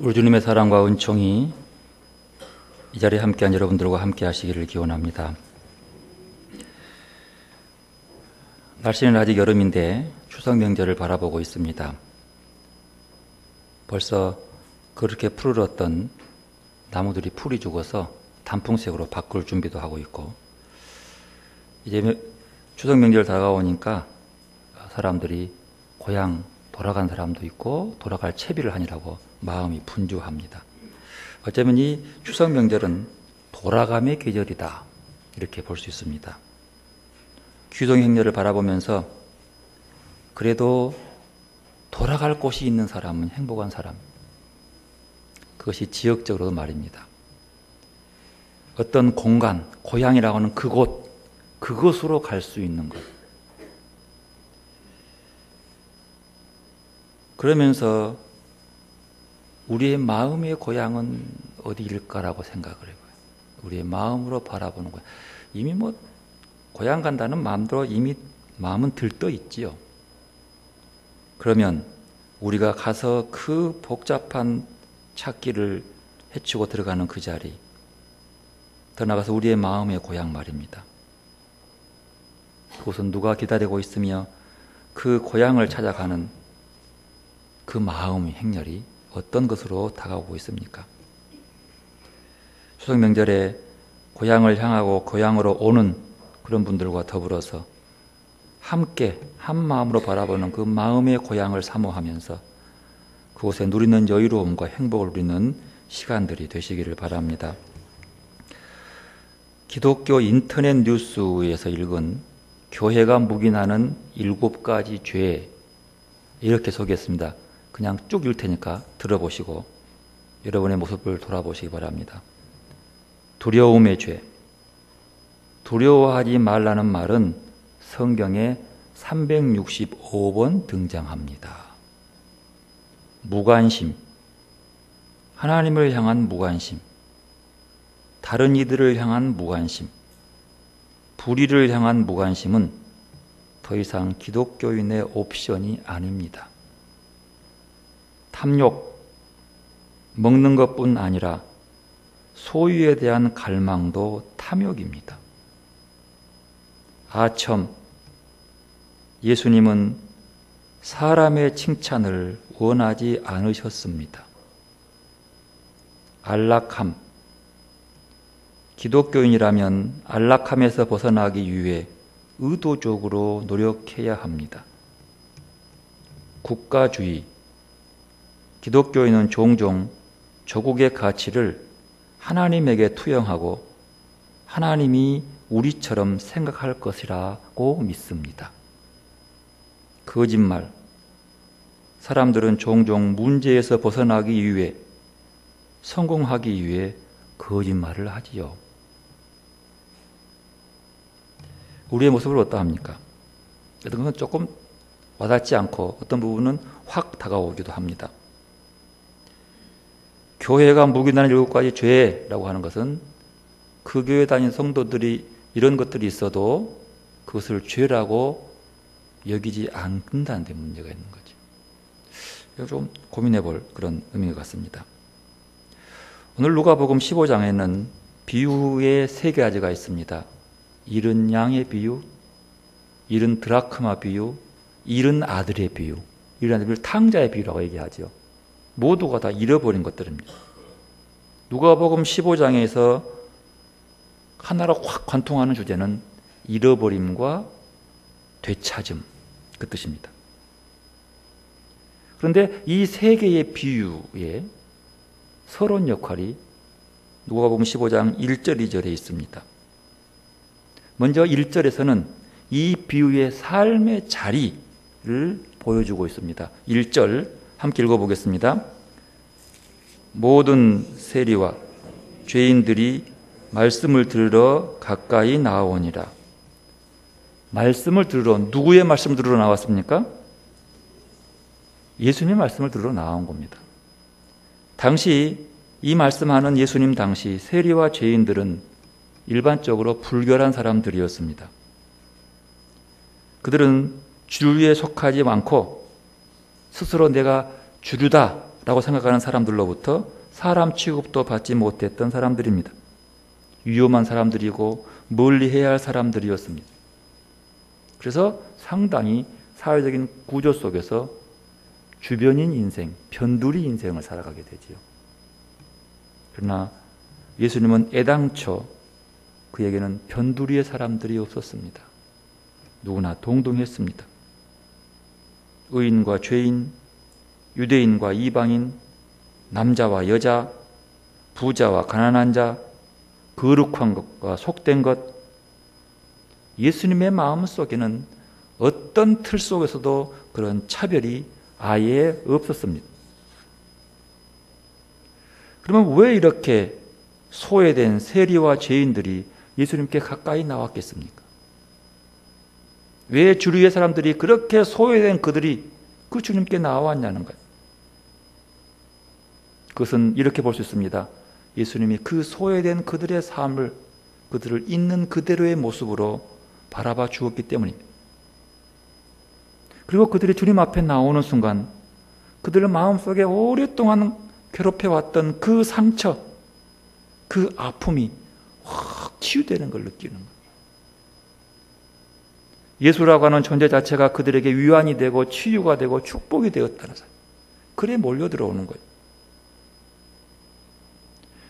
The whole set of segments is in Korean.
우리 주님의 사랑과 은총이 이 자리에 함께한 여러분들과 함께 하시기를 기원합니다. 날씨는 아직 여름인데 추석 명절을 바라보고 있습니다. 벌써 그렇게 푸르렀던 나무들이 풀이 죽어서 단풍색으로 바꿀 준비도 하고 있고, 이제 추석 명절 다가오니까 사람들이 고향 돌아간 사람도 있고 돌아갈 채비를 하느라고 마음이 분주합니다. 어쩌면 이 추석 명절은 돌아감의 계절이다, 이렇게 볼 수 있습니다. 귀동 행렬을 바라보면서 그래도 돌아갈 곳이 있는 사람은 행복한 사람, 그것이 지역적으로도 말입니다. 어떤 공간, 고향이라고 하는 그곳, 그것으로 갈 수 있는 것. 그러면서 우리의 마음의 고향은 어디일까라고 생각을 해봐요. 우리의 마음으로 바라보는 거예요. 이미 고향 간다는 마음대로 이미 마음은 들떠 있지요. 그러면 우리가 가서 그 복잡한 찾기를 헤치고 들어가는 그 자리, 더 나아가서 우리의 마음의 고향 말입니다. 그곳은 누가 기다리고 있으며 그 고향을 찾아가는 그 마음의 행렬이 어떤 것으로 다가오고 있습니까? 추석 명절에 고향을 향하고 고향으로 오는 그런 분들과 더불어서 함께 한 마음으로 바라보는 그 마음의 고향을 사모하면서 그곳에 누리는 여유로움과 행복을 누리는 시간들이 되시기를 바랍니다. 기독교 인터넷 뉴스에서 읽은 교회가 묵인하는 7가지 죄, 이렇게 소개했습니다. 그냥 쭉 읽을 테니까 들어보시고 여러분의 모습을 돌아보시기 바랍니다. 두려움의 죄. 두려워하지 말라는 말은 성경에 365번 등장합니다. 무관심. 하나님을 향한 무관심. 다른 이들을 향한 무관심. 불의를 향한 무관심은 더 이상 기독교인의 옵션이 아닙니다. 탐욕, 먹는 것뿐 아니라 소유에 대한 갈망도 탐욕입니다. 아첨, 예수님은 사람의 칭찬을 원하지 않으셨습니다. 안락함, 기독교인이라면 안락함에서 벗어나기 위해 의도적으로 노력해야 합니다. 국가주의, 기독교인은 종종 조국의 가치를 하나님에게 투영하고 하나님이 우리처럼 생각할 것이라고 믿습니다. 거짓말, 사람들은 종종 문제에서 벗어나기 위해, 성공하기 위해 거짓말을 하지요. 우리의 모습을 어떠합니까? 어떤 건 조금 와닿지 않고 어떤 부분은 확 다가오기도 합니다. 교회가 묵인하는 7가지 죄라고 하는 것은 그 교회 다니는 성도들이 이런 것들이 있어도 그것을 죄라고 여기지 않는다는 데 문제가 있는 거죠. 이거 좀 고민해 볼 그런 의미가 같습니다. 오늘 누가복음 15장에는 비유의 3가지가 있습니다. 잃은 양의 비유, 잃은 드라크마 비유, 잃은 아들의 비유. 잃은 아들을 탕자의 비유라고 얘기하죠. 모두가 다 잃어버린 것들입니다. 누가복음 15장에서 하나로 확 관통하는 주제는 잃어버림과 되찾음, 그 뜻입니다. 그런데 이 3개의 비유에 서론 역할이 누가복음 15장 1절, 2절에 있습니다. 먼저 1절에서는 이 비유의 삶의 자리를 보여주고 있습니다. 1절 함께 읽어보겠습니다. 모든 세리와 죄인들이 말씀을 들으러 가까이 나오니라. 말씀을 들으러, 누구의 말씀을 들으러 나왔습니까? 예수님의 말씀을 들으러 나온 겁니다. 당시 이 말씀하는 예수님 당시 세리와 죄인들은 일반적으로 불결한 사람들이었습니다. 그들은 주류에 속하지 않고 스스로 내가 주류다, 라고 생각하는 사람들로부터 사람 취급도 받지 못했던 사람들입니다. 위험한 사람들이고 멀리해야 할 사람들이었습니다. 그래서 상당히 사회적인 구조 속에서 주변인 인생, 변두리 인생을 살아가게 되지요. 그러나 예수님은 애당초 그에게는 변두리의 사람들이 없었습니다. 누구나 동등했습니다. 의인과 죄인, 유대인과 이방인, 남자와 여자, 부자와 가난한 자, 거룩한 것과 속된 것, 예수님의 마음속에는 어떤 틀 속에서도 그런 차별이 아예 없었습니다. 그러면 왜 이렇게 소외된 세리와 죄인들이 예수님께 가까이 나왔겠습니까? 왜 주류의 사람들이 그렇게 소외된 그들이 그 주님께 나왔냐는 거예요. 그것은 이렇게 볼 수 있습니다. 예수님이 그 소외된 그들의 삶을 그들을 있는 그대로의 모습으로 바라봐 주었기 때문입니다. 그리고 그들이 주님 앞에 나오는 순간 그들의 마음속에 오랫동안 괴롭혀왔던 그 상처, 그 아픔이 확 치유되는 걸 느끼는 거예요. 예수라고 하는 존재 자체가 그들에게 위안이 되고 치유가 되고 축복이 되었다는 사실. 그래 몰려 들어오는 거예요.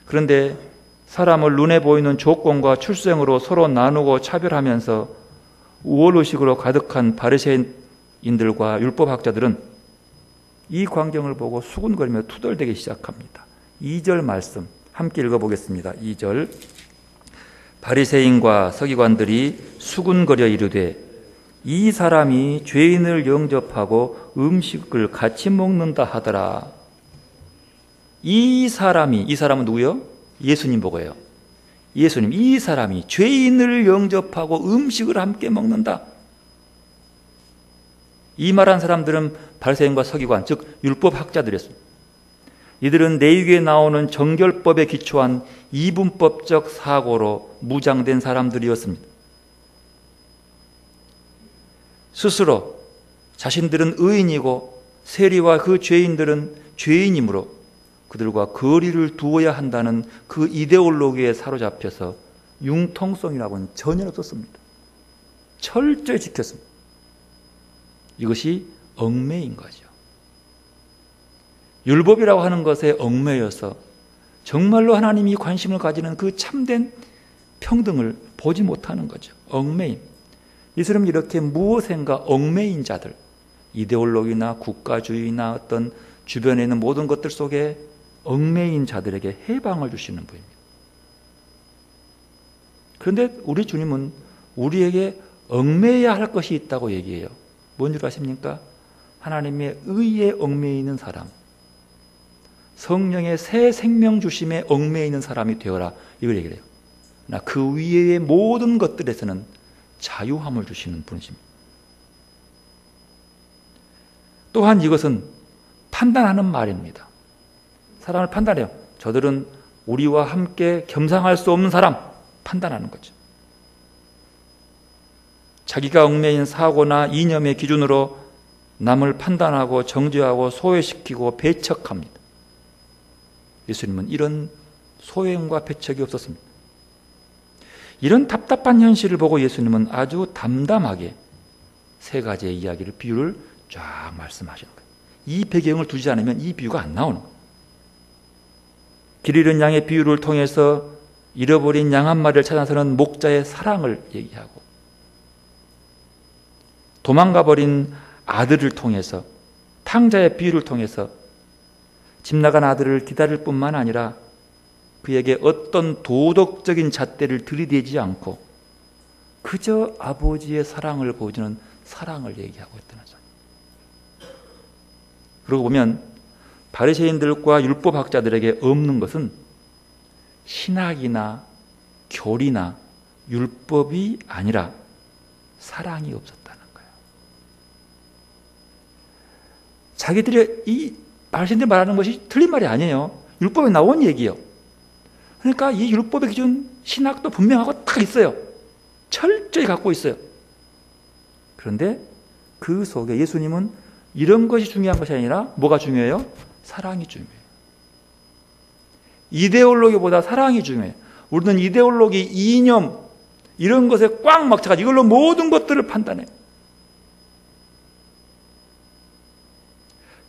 그런데 사람을 눈에 보이는 조건과 출생으로 서로 나누고 차별하면서 우월의식으로 가득한 바리새인들과 율법학자들은 이 광경을 보고 수군거리며 투덜대기 시작합니다. 2절 말씀 함께 읽어보겠습니다. 2절 바리새인과 서기관들이 수군거려 이르되 이 사람이 죄인을 영접하고 음식을 같이 먹는다 하더라. 이 사람은 누구요? 예수님 보고요. 예수님, 이 사람이 죄인을 영접하고 음식을 함께 먹는다. 이 말한 사람들은 바리새인과 서기관, 즉 율법학자들이었습니다. 이들은 내위기에 나오는 정결법에 기초한 이분법적 사고로 무장된 사람들이었습니다. 스스로 자신들은 의인이고 세리와 그 죄인들은 죄인이므로 그들과 거리를 두어야 한다는 그 이데올로기에 사로잡혀서 융통성이라고는 전혀 없었습니다. 철저히 지켰습니다. 이것이 얽매인 거죠. 율법이라고 하는 것에 얽매여서 정말로 하나님이 관심을 가지는 그 참된 평등을 보지 못하는 거죠. 얽매임. 예수님은 이렇게 무엇인가 얽매인 자들, 이데올로기나 국가주의나 어떤 주변에 있는 모든 것들 속에 얽매인 자들에게 해방을 주시는 분입니다. 그런데 우리 주님은 우리에게 얽매여야 할 것이 있다고 얘기해요. 뭔 줄 아십니까? 하나님의 의에 얽매여 있는 사람, 성령의 새 생명 주심에 얽매여 있는 사람이 되어라, 이걸 얘기를 해요. 그 위의 모든 것들에서는 자유함을 주시는 분이십니다. 또한 이것은 판단하는 말입니다. 사람을 판단해요. 저들은 우리와 함께 겸상할 수 없는 사람, 판단하는 거죠. 자기가 얽매인 사고나 이념의 기준으로 남을 판단하고 정죄하고 소외시키고 배척합니다. 예수님은 이런 소외과 배척이 없었습니다. 이런 답답한 현실을 보고 예수님은 아주 담담하게 세 가지의 이야기를, 비유를 쫙 말씀하시는 거예요. 이 배경을 두지 않으면 이 비유가 안 나오는 거예요. 길 잃은 양의 비유를 통해서 잃어버린 양 한 마리를 찾아서는 목자의 사랑을 얘기하고, 도망가버린 아들을 통해서, 탕자의 비유를 통해서 집 나간 아들을 기다릴 뿐만 아니라 그에게 어떤 도덕적인 잣대를 들이대지 않고 그저 아버지의 사랑을 보여주는 사랑을 얘기하고 있다는 거죠. 그러고 보면 바리새인들과 율법학자들에게 없는 것은 신학이나 교리나 율법이 아니라 사랑이 없었다는 거예요. 자기들이 이 바리새인들이 말하는 것이 틀린 말이 아니에요. 율법에 나온 얘기예요. 그러니까 이 율법의 기준, 신학도 분명하고 딱 있어요. 철저히 갖고 있어요. 그런데 그 속에 예수님은 이런 것이 중요한 것이 아니라 뭐가 중요해요? 사랑이 중요해요. 이데올로기보다 사랑이 중요해요. 우리는 이데올로기, 이념 이런 것에 꽉 막혀가지고 이걸로 모든 것들을 판단해요.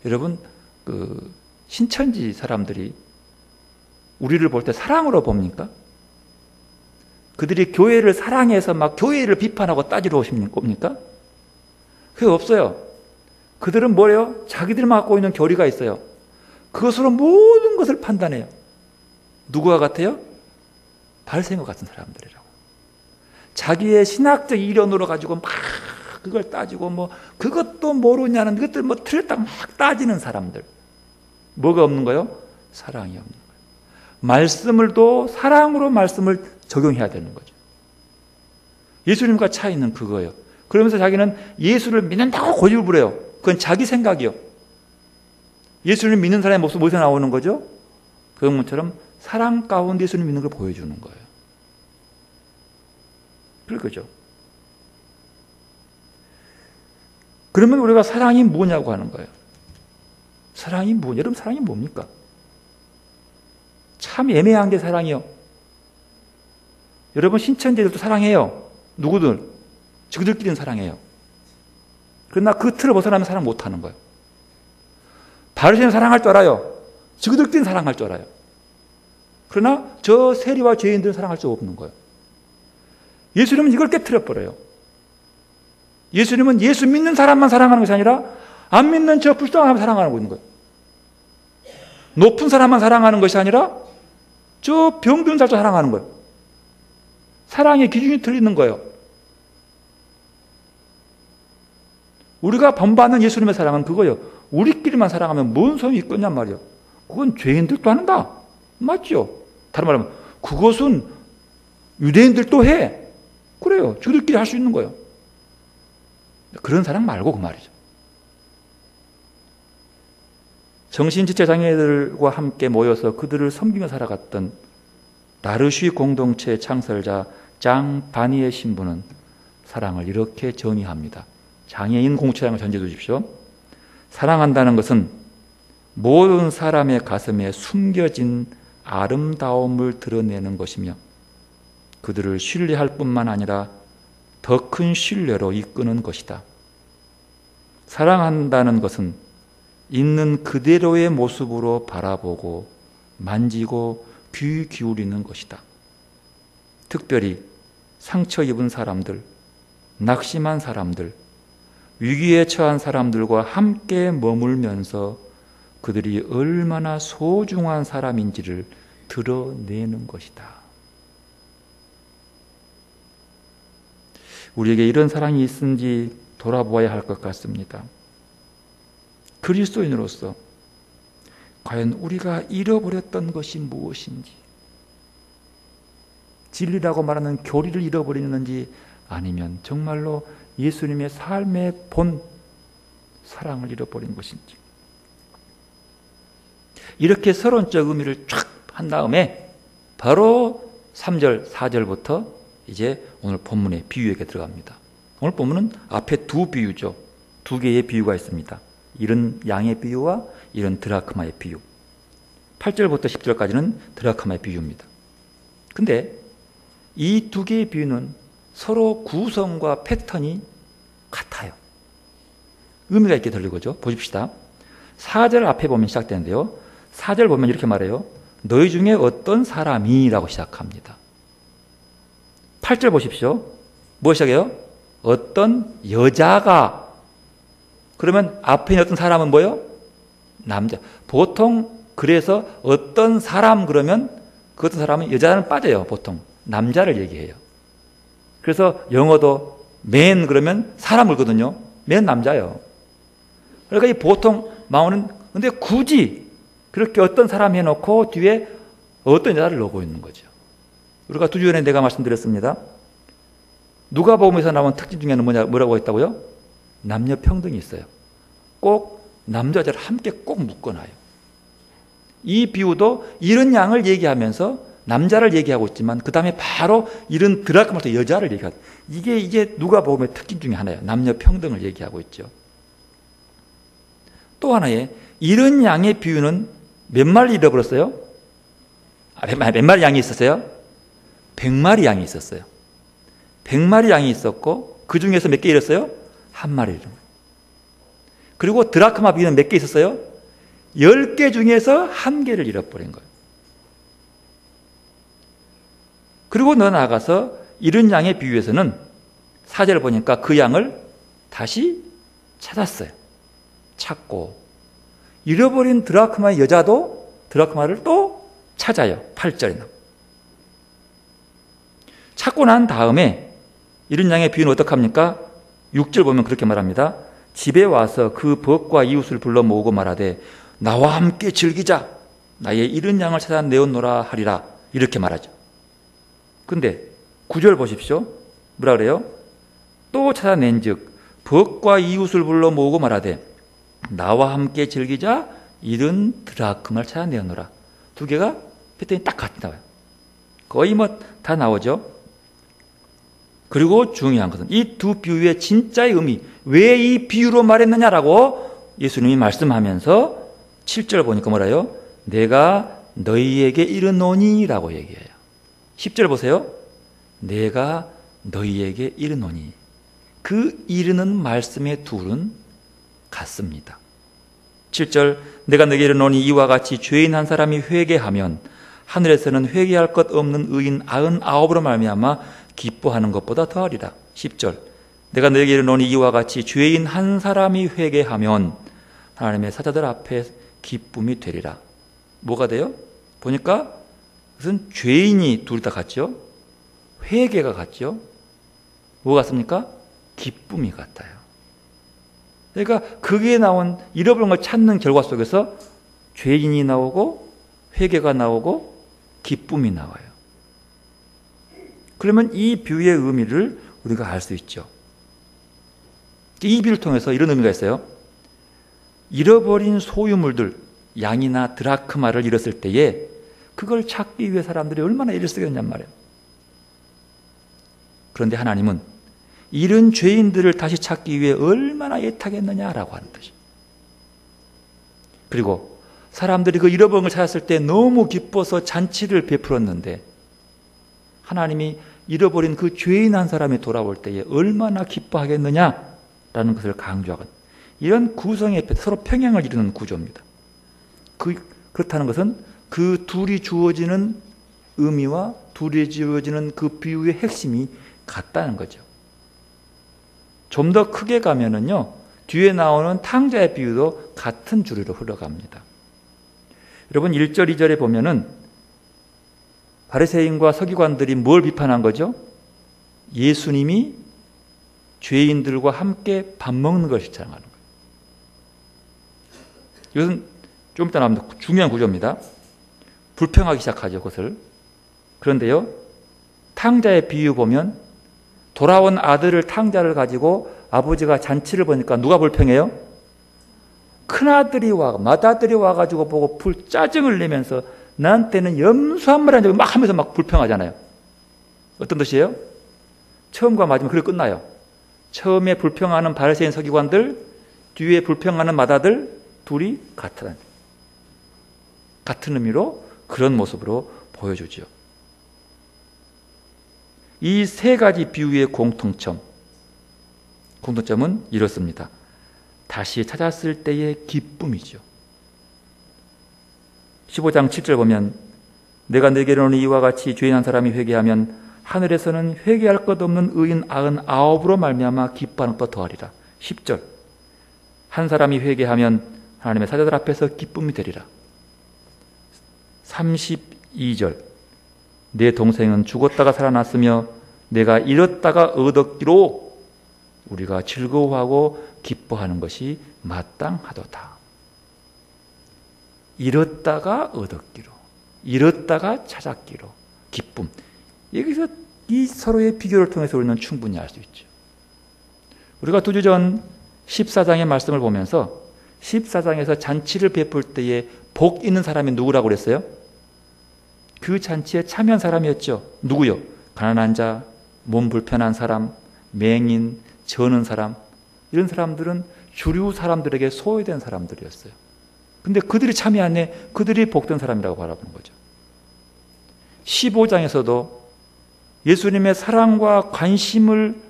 여러분, 신천지 사람들이 우리를 볼 때 사랑으로 봅니까? 그들이 교회를 사랑해서 막 교회를 비판하고 따지러 오십니까? 그게 없어요. 그들은 뭐래요? 자기들만 갖고 있는 교리가 있어요. 그것으로 모든 것을 판단해요. 누구와 같아요? 발생과 같은 사람들이라고. 자기의 신학적 이론으로 가지고 막 그걸 따지고 뭐 그것도 모르냐는 그것들 뭐 틀렸다고 막 따지는 사람들. 뭐가 없는 거예요? 사랑이 없는 거예요. 말씀을도 사랑으로 말씀을 적용해야 되는 거죠. 예수님과 차이는 그거예요. 그러면서 자기는 예수를 믿는다고 고집을 부려요. 그건 자기 생각이요. 예수를 믿는 사람의 모습 어디서 나오는 거죠? 그것처럼 사랑 가운데 예수를 믿는 걸 보여주는 거예요. 그렇죠. 그러면 우리가 사랑이 뭐냐고 하는 거예요. 사랑이 뭐냐? 여러분 사랑이 뭡니까? 참 애매한 게 사랑이요. 여러분 신천지들도 사랑해요. 누구들? 저들끼리는 사랑해요. 그러나 그 틀을 벗어나면 사랑 못하는 거예요. 바리새인은 사랑할 줄 알아요. 저들끼리는 사랑할 줄 알아요. 그러나 저 세리와 죄인들은 사랑할 수 없는 거예요. 예수님은 이걸 깨트려버려요. 예수님은 예수 믿는 사람만 사랑하는 것이 아니라 안 믿는 저 불쌍한 사람 사랑하고 있는 거예요. 높은 사람만 사랑하는 것이 아니라 저 병든 사람도 사랑하는 거예요. 사랑의 기준이 틀리는 거예요. 우리가 본받는 예수님의 사랑은 그거예요. 우리끼리만 사랑하면 뭔 소용이 있겠냔 말이에요. 그건 죄인들도 한다. 맞죠? 다른 말하면 그것은 유대인들도 해. 그래요. 저들끼리 할 수 있는 거예요. 그런 사랑 말고 그 말이죠. 정신지체장애들과 함께 모여서 그들을 섬기며 살아갔던 라르쉬 공동체 창설자 장 바니의 신부는 사랑을 이렇게 정의합니다. 장애인 공동체라는 걸 전제해 주십시오. 사랑한다는 것은 모든 사람의 가슴에 숨겨진 아름다움을 드러내는 것이며 그들을 신뢰할 뿐만 아니라 더 큰 신뢰로 이끄는 것이다. 사랑한다는 것은 있는 그대로의 모습으로 바라보고 만지고 귀 기울이는 것이다. 특별히 상처 입은 사람들, 낙심한 사람들, 위기에 처한 사람들과 함께 머물면서 그들이 얼마나 소중한 사람인지를 드러내는 것이다. 우리에게 이런 사랑이 있은지 돌아보아야 할 것 같습니다. 그리스도인으로서 과연 우리가 잃어버렸던 것이 무엇인지, 진리라고 말하는 교리를 잃어버리는지 아니면 정말로 예수님의 삶의 본 사랑을 잃어버린 것인지, 이렇게 서론적 의미를 쫙 한 다음에 바로 3절, 4절부터 이제 오늘 본문의 비유에게 들어갑니다. 오늘 본문은 앞에 두 비유죠. 두 개의 비유가 있습니다. 이런 양의 비유와 이런 드라크마의 비유. 8절부터 10절까지는 드라크마의 비유입니다. 근데 이 두 개의 비유는 서로 구성과 패턴이 같아요. 의미가 있게 들리고죠. 보십시다. 4절 앞에 보면 시작되는데요. 4절 보면 이렇게 말해요. 너희 중에 어떤 사람이 라고 시작합니다. 8절 보십시오. 뭐 시작해요? 어떤 여자가. 그러면 앞에 있는 어떤 사람은 뭐예요? 남자. 보통 그래서 어떤 사람 그러면 그 어떤 사람은 여자는 빠져요. 보통 남자를 얘기해요. 그래서 영어도 man 그러면 사람을거든요. man 남자예요. 그러니까 이 보통 마오는 근데 굳이 그렇게 어떤 사람 해놓고 뒤에 어떤 여자를 넣고 있는 거죠. 우리가 2주 전에 내가 말씀드렸습니다. 누가복음에서 나온 특징 중에는 뭐라고 했다고요? 남녀 평등이 있어요. 꼭 남자 여자를 함께 꼭 묶어놔요. 이 비유도 이런 양을 얘기하면서 남자를 얘기하고 있지만 그 다음에 바로 이런 드라크마에서 여자를 얘기하고, 이게 이제 누가복음의 특징 중에 하나예요. 남녀 평등을 얘기하고 있죠. 또 하나의 이런 양의 비유는 몇 마리 잃어버렸어요? 몇 마리 양이 있었어요? 100마리 양이 있었어요. 100마리 양이 있었고 그 중에서 몇 개 잃었어요? 한 마리 잃은 거예요. 그리고 드라크마 비유는 몇 개 있었어요? 10개 중에서 1개를 잃어버린 거예요. 그리고 더 나아가서 잃은 양의 비유에서는 4절을 보니까 그 양을 다시 찾았어요. 찾고 잃어버린 드라크마의 여자도 드라크마를 또 찾아요. 8절에는. 찾고 난 다음에 잃은 양의 비유는 어떡합니까? 6절 보면 그렇게 말합니다. 집에 와서 그 벗과 이웃을 불러 모으고 말하되 나와 함께 즐기자. 나의 잃은 양을 찾아내었노라 하리라. 이렇게 말하죠. 근데 9절 보십시오. 뭐라 그래요? 또 찾아낸 즉 벗과 이웃을 불러 모으고 말하되 나와 함께 즐기자. 잃은 드라크마를 찾아내었노라. 두 개가 패턴이 딱 같이 나와요. 거의 뭐 다 나오죠. 그리고 중요한 것은 이 두 비유의 진짜의 의미, 왜 이 비유로 말했느냐라고 예수님이 말씀하면서 7절 보니까 뭐라요? 내가 너희에게 이르노니 라고 얘기해요. 10절 보세요. 내가 너희에게 이르노니. 그 이르는 말씀의 둘은 같습니다. 7절 내가 너희에게 이르노니 이와 같이 죄인 한 사람이 회개하면 하늘에서는 회개할 것 없는 의인 99으로 말미암아 기뻐하는 것보다 더하리라. 10절 내가 너희에게 이르노니 이와 같이 죄인 한 사람이 회개하면 하나님의 사자들 앞에 기쁨이 되리라. 뭐가 돼요? 보니까 무슨 죄인이 둘 다 같죠? 회개가 같죠? 뭐가 같습니까? 기쁨이 같아요. 그러니까 거기에 나온 잃어버린 걸 찾는 결과 속에서 죄인이 나오고 회개가 나오고 기쁨이 나와요. 그러면 이 비유의 의미를 우리가 알 수 있죠. 이 비유를 통해서 이런 의미가 있어요. 잃어버린 소유물들, 양이나 드라크마를 잃었을 때에 그걸 찾기 위해 사람들이 얼마나 애를 쓰겠냔 말이에요. 그런데 하나님은 잃은 죄인들을 다시 찾기 위해 얼마나 애타겠느냐라고 하는 뜻이에요. 그리고 사람들이 그 잃어버린 걸 찾았을 때 너무 기뻐서 잔치를 베풀었는데 하나님이 잃어버린 그 죄인 한 사람이 돌아올 때에 얼마나 기뻐하겠느냐라는 것을 강조하거든요. 이런 구성의 서로 평행을 이루는 구조입니다. 그렇다는 것은 그 둘이 주어지는 의미와 둘이 주어지는 그 비유의 핵심이 같다는 거죠. 좀 더 크게 가면은요, 뒤에 나오는 탕자의 비유도 같은 주리로 흘러갑니다. 여러분 1절, 2절에 보면은 바리새인과 서기관들이 뭘 비판한 거죠? 예수님이 죄인들과 함께 밥 먹는 것을 주장하는 거예요. 이것은 좀 이따 나옵니다. 중요한 구조입니다. 불평하기 시작하죠, 그것을. 그런데요, 탕자의 비유 보면 돌아온 아들을 탕자를 가지고 아버지가 잔치를 보니까 누가 불평해요? 큰아들이 맏아들이 와가지고 보고 짜증을 내면서 나한테는 염소 한 마리 안 주고 막 하면서 막 불평하잖아요. 어떤 뜻이에요? 처음과 마지막 그렇게 끝나요. 처음에 불평하는 바리새인 서기관들, 뒤에 불평하는 맏아들 둘이 같은 의미로 그런 모습으로 보여주죠. 이 세 가지 비유의 공통점은 이렇습니다. 다시 찾았을 때의 기쁨이죠. 15장 7절 보면 내가 네게 이르노니 이와 같이 죄인 한 사람이 회개하면 하늘에서는 회개할 것 없는 의인 99으로 말미암아 기뻐하는 것보다 더하리라. 10절 한 사람이 회개하면 하나님의 사자들 앞에서 기쁨이 되리라. 32절 내 동생은 죽었다가 살아났으며 내가 잃었다가 얻었기로 우리가 즐거워하고 기뻐하는 것이 마땅하도다. 잃었다가 얻었기로, 잃었다가 찾았기로, 기쁨. 여기서 이 서로의 비교를 통해서 우리는 충분히 알 수 있죠. 우리가 2주 전 14장의 말씀을 보면서 14장에서 잔치를 베풀 때에 복 있는 사람이 누구라고 그랬어요? 그 잔치에 참여한 사람이었죠. 누구요? 가난한 자, 몸 불편한 사람, 맹인, 저는 사람. 이런 사람들은 주류 사람들에게 소외된 사람들이었어요. 근데 그들이 참이 안 해. 그들이 복된 사람이라고 바라보는 거죠. 15장에서도 예수님의 사랑과 관심을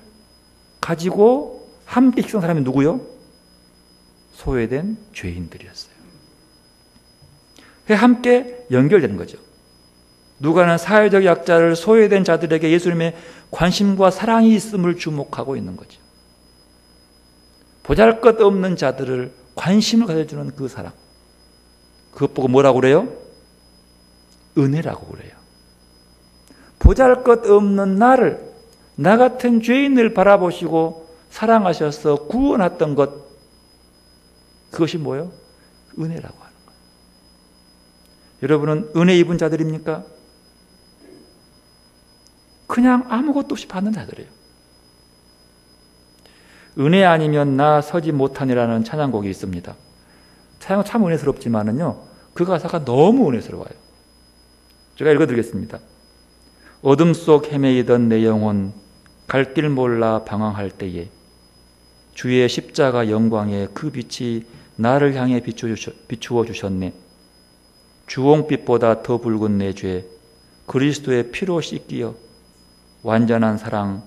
가지고 함께 희생한 사람이 누구요? 소외된 죄인들이었어요. 함께 연결되는 거죠. 누가는 사회적 약자를 소외된 자들에게 예수님의 관심과 사랑이 있음을 주목하고 있는 거죠. 보잘것없는 자들을 관심을 가져주는 그 사랑. 그것 보고 뭐라고 그래요? 은혜라고 그래요. 보잘것없는 나를, 나 같은 죄인을 바라보시고 사랑하셔서 구원했던 것, 그것이 뭐예요? 은혜라고 하는 거예요. 여러분은 은혜 입은 자들입니까? 그냥 아무것도 없이 받는 자들이에요. 은혜 아니면 나 서지 못하니라는 찬양곡이 있습니다. 찬양은 참 은혜스럽지만은요, 그 가사가 너무 은혜스러워요. 제가 읽어드리겠습니다. 어둠 속 헤매이던 내 영혼 갈 길 몰라 방황할 때에 주의 십자가 영광의 그 빛이 나를 향해 비추어 주셨네. 주홍빛보다 더 붉은 내 죄 그리스도의 피로 씻기어 완전한 사랑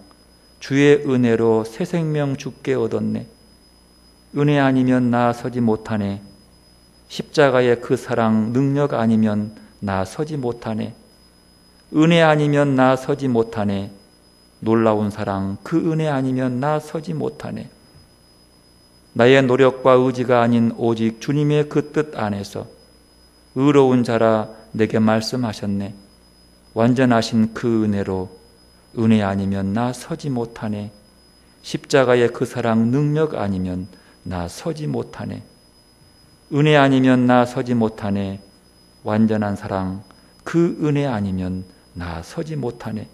주의 은혜로 새 생명 주께 얻었네. 은혜 아니면 나 서지 못하네. 십자가의 그 사랑 능력 아니면 나 서지 못하네. 은혜 아니면 나 서지 못하네. 놀라운 사랑 그 은혜 아니면 나 서지 못하네. 나의 노력과 의지가 아닌 오직 주님의 그 뜻 안에서 의로운 자라 내게 말씀하셨네. 완전하신 그 은혜로 은혜 아니면 나 서지 못하네. 십자가의 그 사랑 능력 아니면 나 서지 못하네. 은혜 아니면 나 서지 못하네. 완전한 사랑 그 은혜 아니면 나 서지 못하네.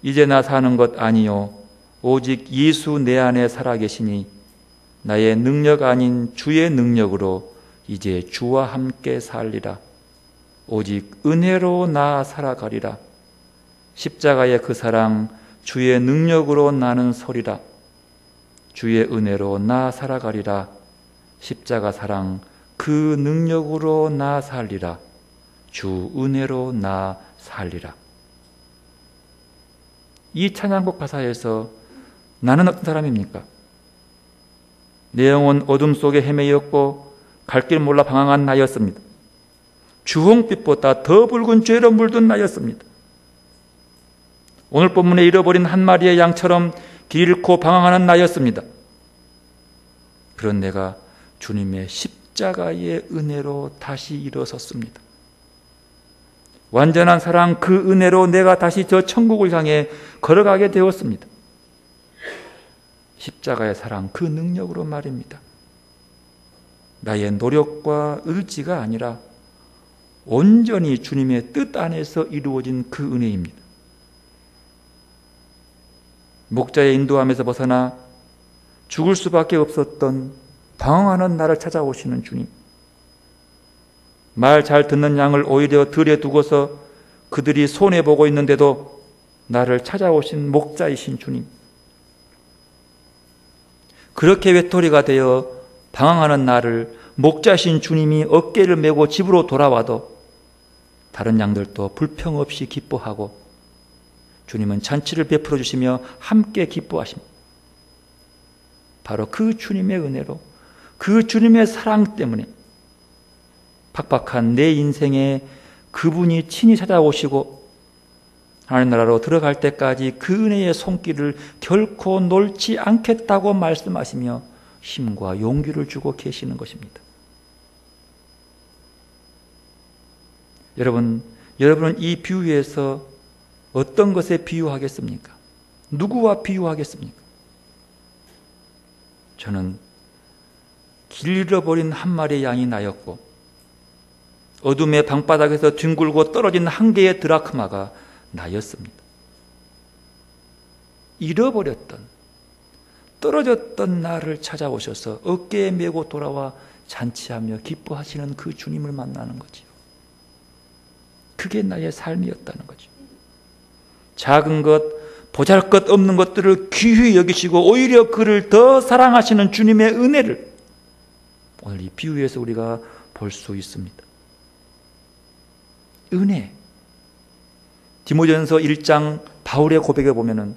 이제 나 사는 것 아니요 오직 예수 내 안에 살아계시니 나의 능력 아닌 주의 능력으로 이제 주와 함께 살리라. 오직 은혜로 나 살아가리라. 십자가의 그 사랑 주의 능력으로 나는 서리라. 주의 은혜로 나 살아가리라. 십자가 사랑 그 능력으로 나 살리라. 주 은혜로 나 살리라. 이 찬양곡 가사에서 나는 어떤 사람입니까? 내 영혼 어둠 속에 헤매였고 갈 길 몰라 방황한 나였습니다. 주홍빛보다 더 붉은 죄로 물든 나였습니다. 오늘 본문에 잃어버린 한 마리의 양처럼 길 잃고 방황하는 나였습니다. 그런 내가 주님의 십자가의 은혜로 다시 일어섰습니다. 완전한 사랑 그 은혜로 내가 다시 저 천국을 향해 걸어가게 되었습니다. 십자가의 사랑 그 능력으로 말입니다. 나의 노력과 의지가 아니라 온전히 주님의 뜻 안에서 이루어진 그 은혜입니다. 목자의 인도함에서 벗어나 죽을 수밖에 없었던 방황하는 나를 찾아오시는 주님. 말 잘 듣는 양을 오히려 들에 두고서 그들이 손해보고 있는데도 나를 찾아오신 목자이신 주님. 그렇게 외톨이가 되어 방황하는 나를 목자신 주님이 어깨를 메고 집으로 돌아와도 다른 양들도 불평 없이 기뻐하고 주님은 잔치를 베풀어 주시며 함께 기뻐하십니다. 바로 그 주님의 은혜로, 그 주님의 사랑 때문에 팍팍한 내 인생에 그분이 친히 찾아오시고 하나님 나라로 들어갈 때까지 그 은혜의 손길을 결코 놓지 않겠다고 말씀하시며 힘과 용기를 주고 계시는 것입니다. 여러분은 이 비유에서 어떤 것에 비유하겠습니까? 누구와 비유하겠습니까? 저는 길 잃어버린 한 마리의 양이 나였고 어둠의 방바닥에서 뒹굴고 떨어진 한 개의 드라크마가 나였습니다. 잃어버렸던, 떨어졌던 나를 찾아오셔서 어깨에 메고 돌아와 잔치하며 기뻐하시는 그 주님을 만나는 거지요. 그게 나의 삶이었다는 거죠. 작은 것, 보잘것 없는 것들을 귀히 여기시고 오히려 그를 더 사랑하시는 주님의 은혜를 오늘 이 비유에서 우리가 볼 수 있습니다. 은혜. 디모데전서 1장 바울의 고백에 보면은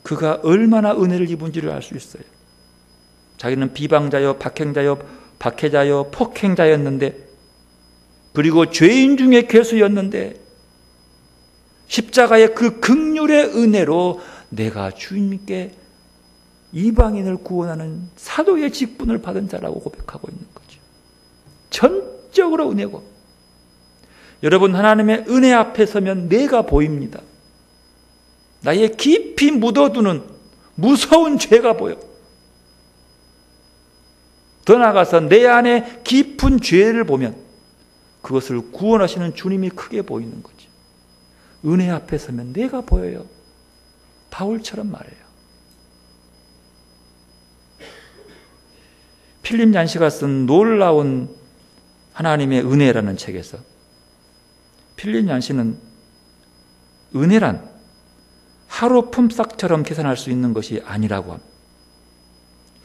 그가 얼마나 은혜를 입은지를 알 수 있어요. 자기는 비방자요, 박해자요, 폭행자였는데, 그리고 죄인 중에 괴수였는데 십자가의 그 긍휼의 은혜로 내가 주님께 이방인을 구원하는 사도의 직분을 받은 자라고 고백하고 있는 거죠. 전적으로 은혜고, 여러분, 하나님의 은혜 앞에 서면 내가 보입니다. 나의 깊이 묻어두는 무서운 죄가 보여. 더 나아가서 내 안에 깊은 죄를 보면 그것을 구원하시는 주님이 크게 보이는 거죠. 은혜 앞에 서면 내가 보여요. 바울처럼 말해요. 필립 얀시가 쓴 놀라운 하나님의 은혜라는 책에서 필립 얀시는 은혜란 하루 품삯처럼 계산할 수 있는 것이 아니라고 합니다.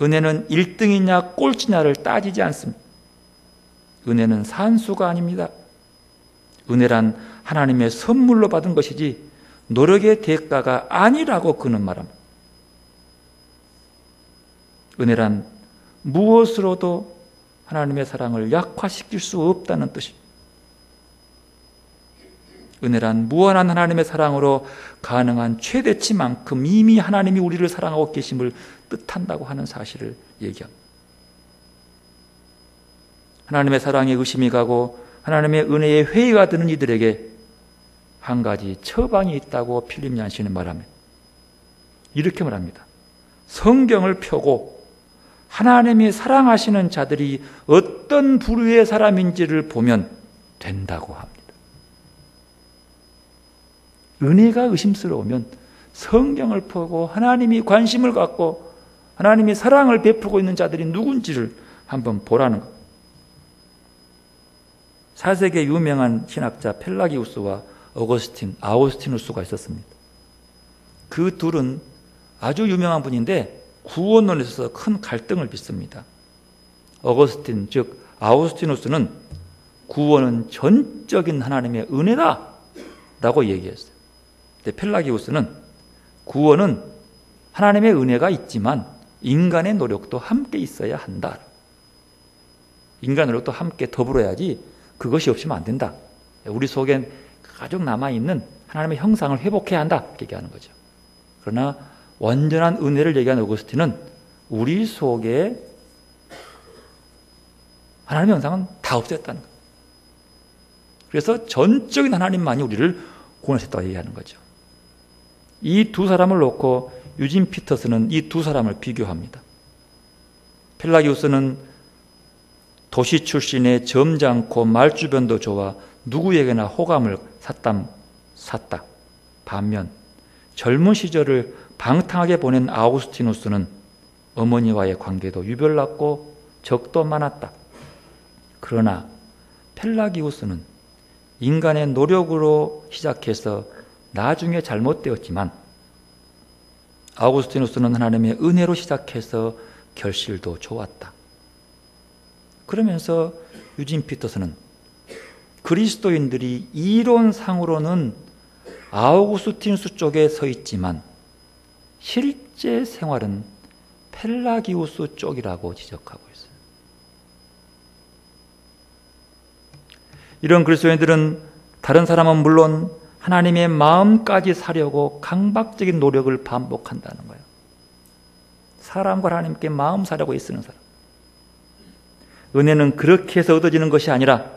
은혜는 1등이냐 꼴찌냐를 따지지 않습니다. 은혜는 산수가 아닙니다. 은혜란 하나님의 선물로 받은 것이지 노력의 대가가 아니라고 그는 말합니다. 은혜란 무엇으로도 하나님의 사랑을 약화시킬 수 없다는 뜻입니다. 은혜란 무한한 하나님의 사랑으로 가능한 최대치만큼 이미 하나님이 우리를 사랑하고 계심을 뜻한다고 하는 사실을 얘기합니다. 하나님의 사랑에 의심이 가고 하나님의 은혜에 회의가 드는 이들에게 한 가지 처방이 있다고 필립 얀시는 말합니다. 이렇게 말합니다. 성경을 펴고 하나님이 사랑하시는 자들이 어떤 부류의 사람인지를 보면 된다고 합니다. 은혜가 의심스러우면 성경을 펴고 하나님이 관심을 갖고 하나님이 사랑을 베풀고 있는 자들이 누군지를 한번 보라는 것. 4세기의 유명한 신학자 펠라기우스와 아우구스티누스가 있었습니다. 그 둘은 아주 유명한 분인데 구원론에 있어서 큰 갈등을 빚습니다. 어거스틴, 즉 아우구스티누스는 구원은 전적인 하나님의 은혜다 라고 얘기했어요. 근데 펠라기우스는 구원은 하나님의 은혜가 있지만 인간의 노력도 함께 있어야 한다. 인간 노력도 함께 더불어야지 그것이 없으면 안 된다. 우리 속엔 가족 남아있는 하나님의 형상을 회복해야 한다. 이렇게 얘기하는 거죠. 그러나 완전한 은혜를 얘기한 어거스틴은 우리 속에 하나님의 형상은 다 없어졌다는 거예요. 그래서 전적인 하나님만이 우리를 구원하셨다고 얘기하는 거죠. 이 두 사람을 놓고 유진 피터스는 이 두 사람을 비교합니다. 펠라기우스는 도시 출신의 점잖고 말주변도 좋아 누구에게나 호감을 샀다. 반면 젊은 시절을 방탕하게 보낸 아우구스티누스는 어머니와의 관계도 유별났고 적도 많았다. 그러나 펠라기우스는 인간의 노력으로 시작해서 나중에 잘못되었지만 아우구스티누스는 하나님의 은혜로 시작해서 결실도 좋았다. 그러면서 유진 피터스는 그리스도인들이 이론상으로는 아우구스티누스 쪽에 서 있지만 실제 생활은 펠라기우스 쪽이라고 지적하고 있어요. 이런 그리스도인들은 다른 사람은 물론 하나님의 마음까지 사려고 강박적인 노력을 반복한다는 거예요. 사람과 하나님께 마음 사려고 애쓰는 사람. 은혜는 그렇게 해서 얻어지는 것이 아니라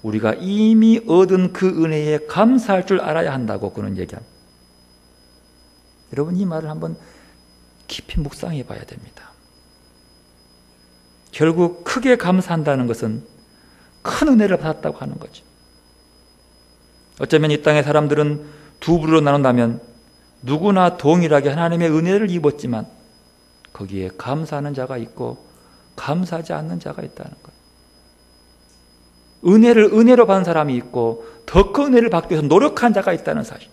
우리가 이미 얻은 그 은혜에 감사할 줄 알아야 한다고 그는 얘기합니다. 여러분, 이 말을 한번 깊이 묵상해 봐야 됩니다. 결국 크게 감사한다는 것은 큰 은혜를 받았다고 하는 거죠. 어쩌면 이 땅의 사람들은 두 부류로 나눈다면 누구나 동일하게 하나님의 은혜를 입었지만 거기에 감사하는 자가 있고 감사하지 않는 자가 있다는 거예요. 은혜를 은혜로 받은 사람이 있고 더 큰 은혜를 받기 위해서 노력한 자가 있다는 사실.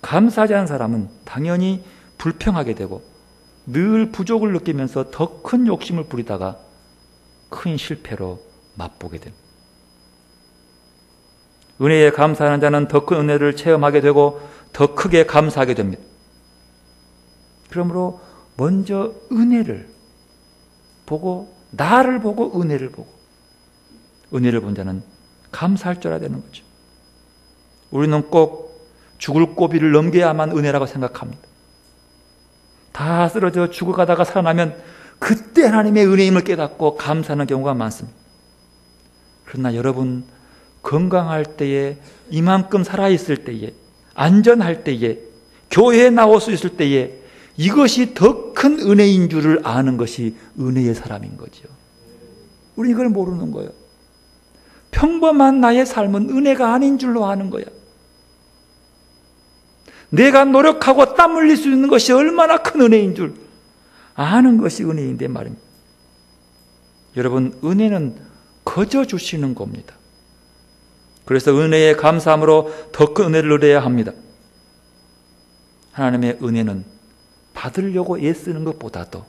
감사하지 않은 사람은 당연히 불평하게 되고 늘 부족을 느끼면서 더 큰 욕심을 부리다가 큰 실패로 맛보게 됩니다. 은혜에 감사하는 자는 더 큰 은혜를 체험하게 되고 더 크게 감사하게 됩니다. 그러므로 먼저 은혜를 보고, 나를 보고 은혜를 보고, 은혜를 본 자는 감사할 줄 알아야 되는 거죠. 우리는 꼭 죽을 고비를 넘겨야만 은혜라고 생각합니다. 다 쓰러져 죽어가다가 살아나면 그때 하나님의 은혜임을 깨닫고 감사하는 경우가 많습니다. 그러나 여러분, 건강할 때에, 이만큼 살아있을 때에, 안전할 때에, 교회에 나올 수 있을 때에 이것이 더 큰 은혜인 줄을 아는 것이 은혜의 사람인 거죠. 우리는 이걸 모르는 거예요. 평범한 나의 삶은 은혜가 아닌 줄로 아는 거야. 내가 노력하고 땀 흘릴 수 있는 것이 얼마나 큰 은혜인 줄 아는 것이 은혜인데 말입니다. 여러분, 은혜는 거저 주시는 겁니다. 그래서 은혜에 감사함으로 더 큰 은혜를 누려야 합니다. 하나님의 은혜는 받으려고 애쓰는 것보다도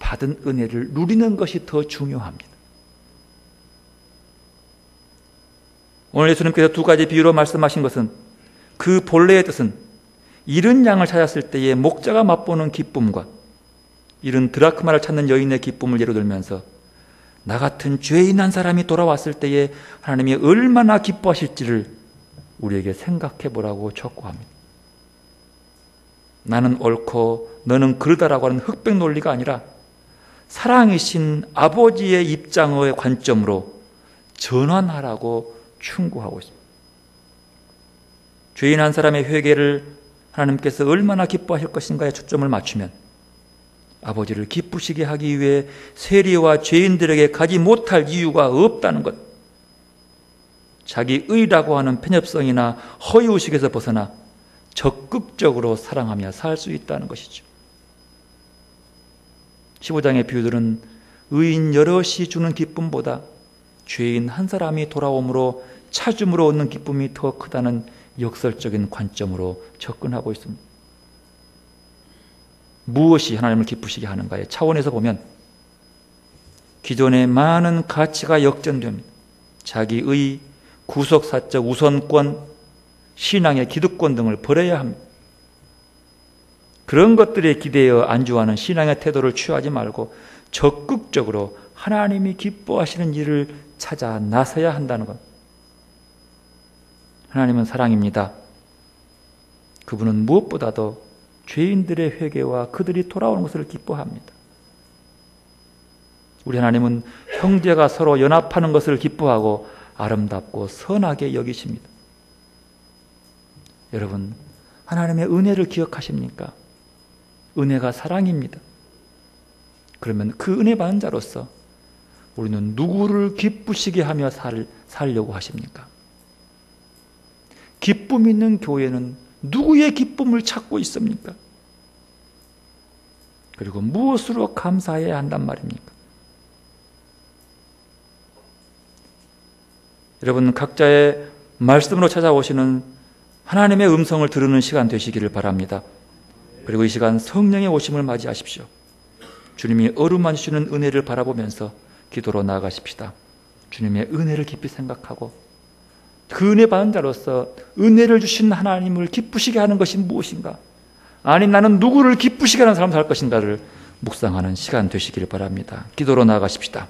받은 은혜를 누리는 것이 더 중요합니다. 오늘 예수님께서 두 가지 비유로 말씀하신 것은, 그 본래의 뜻은 잃은 양을 찾았을 때의 목자가 맛보는 기쁨과 잃은 드라크마를 찾는 여인의 기쁨을 예로 들면서 나 같은 죄인 한 사람이 돌아왔을 때에 하나님이 얼마나 기뻐하실지를 우리에게 생각해 보라고 촉구합니다. 나는 옳고 너는 그르다라고 하는 흑백 논리가 아니라 사랑이신 아버지의 입장의 관점으로 전환하라고 충고하고 있습니다. 죄인 한 사람의 회개를 하나님께서 얼마나 기뻐하실 것인가에 초점을 맞추면 아버지를 기쁘시게 하기 위해 세리와 죄인들에게 가지 못할 이유가 없다는 것, 자기 의라고 하는 편협성이나 허위의식에서 벗어나 적극적으로 사랑하며 살 수 있다는 것이죠. 15장의 비유들은 의인 여럿이 주는 기쁨보다 죄인 한 사람이 돌아옴으로 찾음으로 얻는 기쁨이 더 크다는 역설적인 관점으로 접근하고 있습니다. 무엇이 하나님을 기쁘시게 하는가의 차원에서 보면 기존의 많은 가치가 역전됩니다. 자기의 구속사적 우선권, 신앙의 기득권 등을 버려야 합니다. 그런 것들에 기대어 안주하는 신앙의 태도를 취하지 말고 적극적으로 하나님이 기뻐하시는 일을 찾아 나서야 한다는 것. 하나님은 사랑입니다. 그분은 무엇보다도 죄인들의 회개와 그들이 돌아오는 것을 기뻐합니다. 우리 하나님은 형제가 서로 연합하는 것을 기뻐하고 아름답고 선하게 여기십니다. 여러분, 하나님의 은혜를 기억하십니까? 은혜가 사랑입니다. 그러면 그 은혜 받은 자로서 우리는 누구를 기쁘시게 하며 살려고 하십니까? 기쁨 있는 교회는 누구의 기쁨을 찾고 있습니까? 그리고 무엇으로 감사해야 한단 말입니까? 여러분, 각자의 말씀으로 찾아오시는 하나님의 음성을 들으는 시간 되시기를 바랍니다. 그리고 이 시간 성령의 오심을 맞이하십시오. 주님이 어루만지시는 은혜를 바라보면서 기도로 나아가십시다. 주님의 은혜를 깊이 생각하고 그 은혜 받은 자로서 은혜를 주신 하나님을 기쁘시게 하는 것이 무엇인가? 아니, 나는 누구를 기쁘시게 하는 사람 살 것인가를 묵상하는 시간 되시기를 바랍니다. 기도로 나아가십시다.